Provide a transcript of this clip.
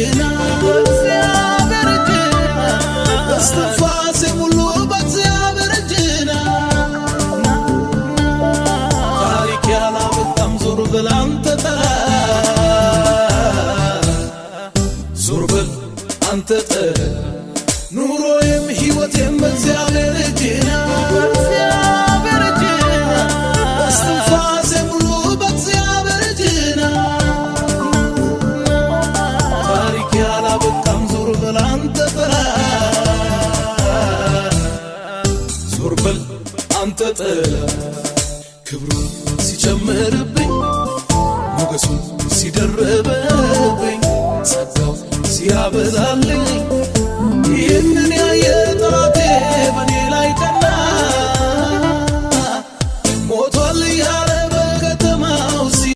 እጅና በእግዚአብሔር እጅና እስትንፋሴ ሙሉ በእግዚአብሔር እጅና ታሪክ ያላበቃም ዞር በል አንተ ዞር በል አንተ ኑሮዬም ሕይወቴም በእግዚአብሔር እጅና በእግዚአብሔር እጅና እስትንፋሴ ሙሉ በእግዚአብሔር እጅና ታሪክ ያላበቃም ዞር በል አንተ ዞር በል አንተ ክብሩ ሲጨምርብኝ ሞገሱ ሲደርብብኝ ጸጋው ሲያበዛል